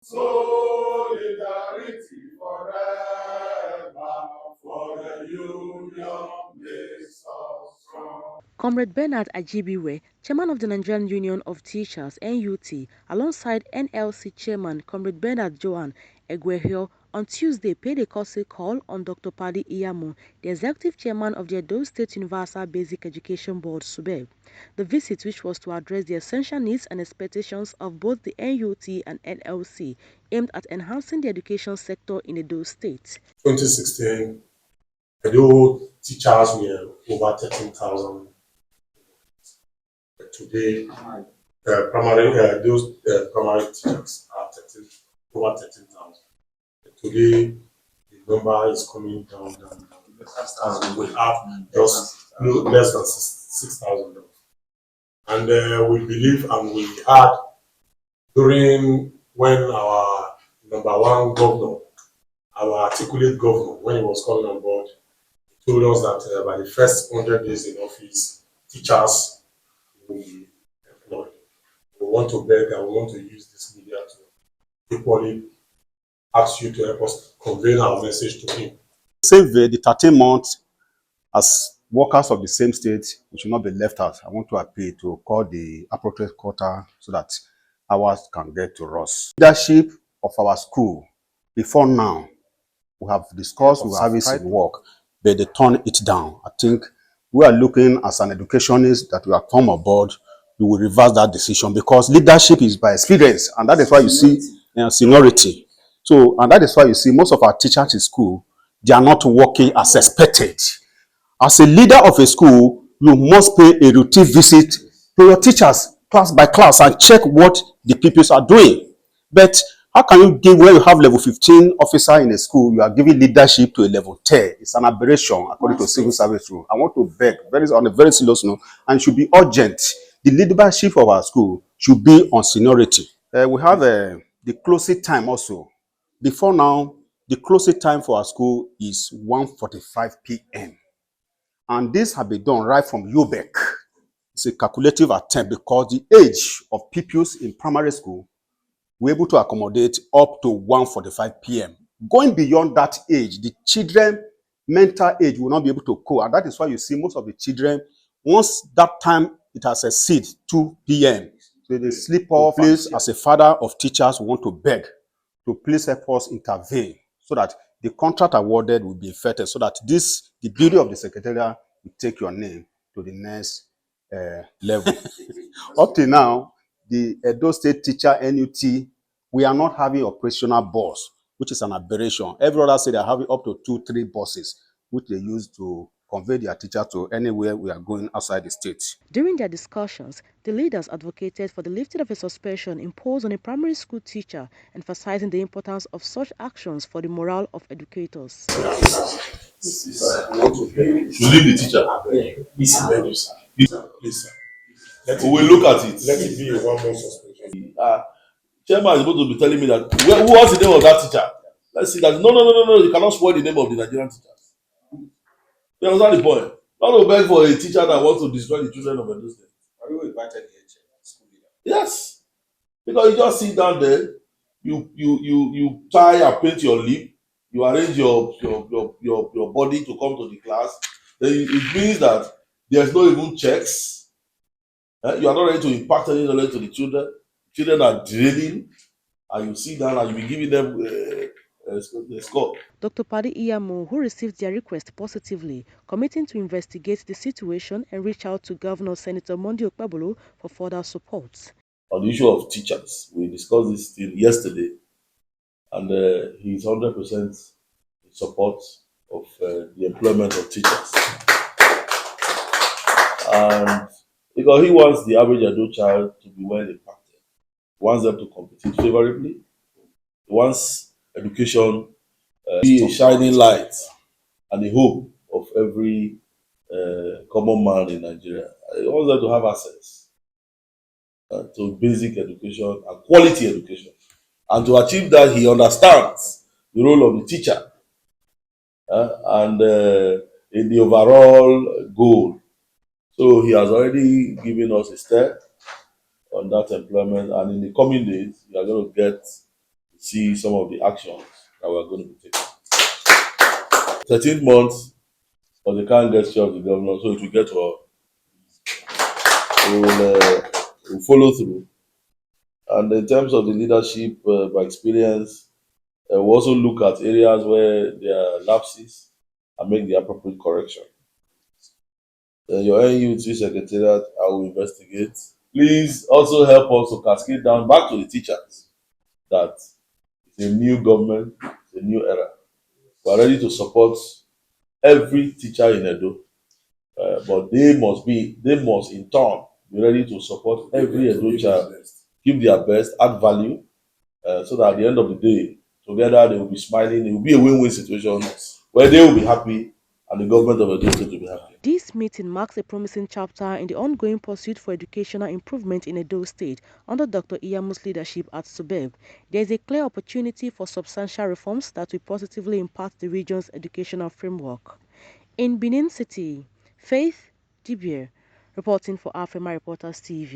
Solidarity forever, for the union makes us strong. Comrade Bernard Ajibiwe, chairman of the Nigerian Union of Teachers (NUT), alongside NLC chairman Comrade Bernard Johan Egwehio, on Tuesday paid a courtesy call on Dr. Padi Iyamu, the executive chairman of the Edo State Universal Basic Education Board (SUBEB). The visit, which was to address the essential needs and expectations of both the NUT and NLC, aimed at enhancing the education sector in Edo State. 2016, Edo teachers were over 13,000. Today, primary teachers are over 13,000. Today, the number is coming down. As we have just less than 6,000. And we believe, and we had during when our number one governor, our articulate governor, when he was coming on board, he told us that by the first 100 days in office, teachers will be employed. We want to beg and we want to use this media to equally ask you to help us convey our message to him. Same way, the 13 months as workers of the same state, we should not be left out. I want to appeal to call the appropriate quarter so that ours can get to us. Leadership of our school, before now, we have discussed with service in work, but they turn it down. I think we are looking as an educationist that we have come aboard, we will reverse that decision because leadership is by experience, and that is why you see seniority. So, and that is why you see most of our teachers in school, they are not working as expected. As a leader of a school, you must pay a routine visit to your teachers, class by class, and check what the pupils are doing. But how can you give, when you have level 15 officer in a school, you are giving leadership to a level 10? It's an aberration according to civil service rule. I want to beg, on a very serious note, and should be urgent. The leadership of our school should be on seniority. We have the closing time also. Before now, the closing time for our school is 1:45 p.m. And this has been done right from UBEC. It's a calculative attempt because the age of pupils in primary school, we're able to accommodate up to 1:45 p.m. Going beyond that age, the children mental age will not be able to cope. And that is why you see most of the children, once that time it has exceeded 2 p.m., so they sleep off. Please, as a father of teachers, we want to beg to please help us intervene so that the contract awarded will be effected, so that this, the beauty of the secretariat, will take your name to the next level. Up to now, the Edo State Teacher NUT, we are not having operational bus, which is an aberration. Every other state they are having up to 2-3 buses, which they use to convey their teachers to anywhere we are going outside the state. During their discussions, the leaders advocated for the lifting of a suspension imposed on a primary school teacher, emphasizing the importance of such actions for the morale of educators. To leave the teacher. Please, sir. We will look at it. Let it be a 1 month suspension. Chairman is supposed to be telling me that who was the name of that teacher? Let's see that. No. You cannot spoil the name of the Nigerian teachers. You understand the point? Not to beg for a teacher that wants to destroy the children of Edo State. Are you invited the school leader? Yes, because you just sit down there, you tie and paint your lip, you arrange your body to come to the class. Then it means that there's no even checks. You are not ready to impact any knowledge to the children. Children are draining, and you sit down and you be giving them a score. Dr. Padi Iyamu, who received their request positively, committing to investigate the situation and reach out to Governor Senator Monday Okpebolo for further support. On the issue of teachers, we discussed this thing yesterday, and he's 100% in support of the employment of teachers. And because he wants the average adult child to be well impacted, he wants them to compete favorably, he wants education be a shining light and the hope of every common man in Nigeria. He wants them to have access to basic education and quality education. And to achieve that, he understands the role of the teacher and in the overall goal. So he has already given us a step on that employment, and in the coming days, we are going to get the see some of the actions that we're going to be taking. 13th month was the current gesture of the governor, so it will get to we'll follow through. And in terms of the leadership, by experience, we'll also look at areas where there are lapses and make the appropriate correction. Your NUT Secretariat, I will investigate. Please also help us to cascade down back to the teachers that it's a new government, it's a new era. We are ready to support every teacher in Edo, but they must in turn be ready to support every Edo child, give their best, add value, so that at the end of the day, together they will be smiling. It will be a win-win situation where they will be happy and the government of Edo State will be happy. This meeting marks a promising chapter in the ongoing pursuit for educational improvement in Edo State under Dr. Iyamu's leadership at SUBEB. There is a clear opportunity for substantial reforms that will positively impact the region's educational framework. In Benin City, Faith Dibier, reporting for Afrima Reporters TV.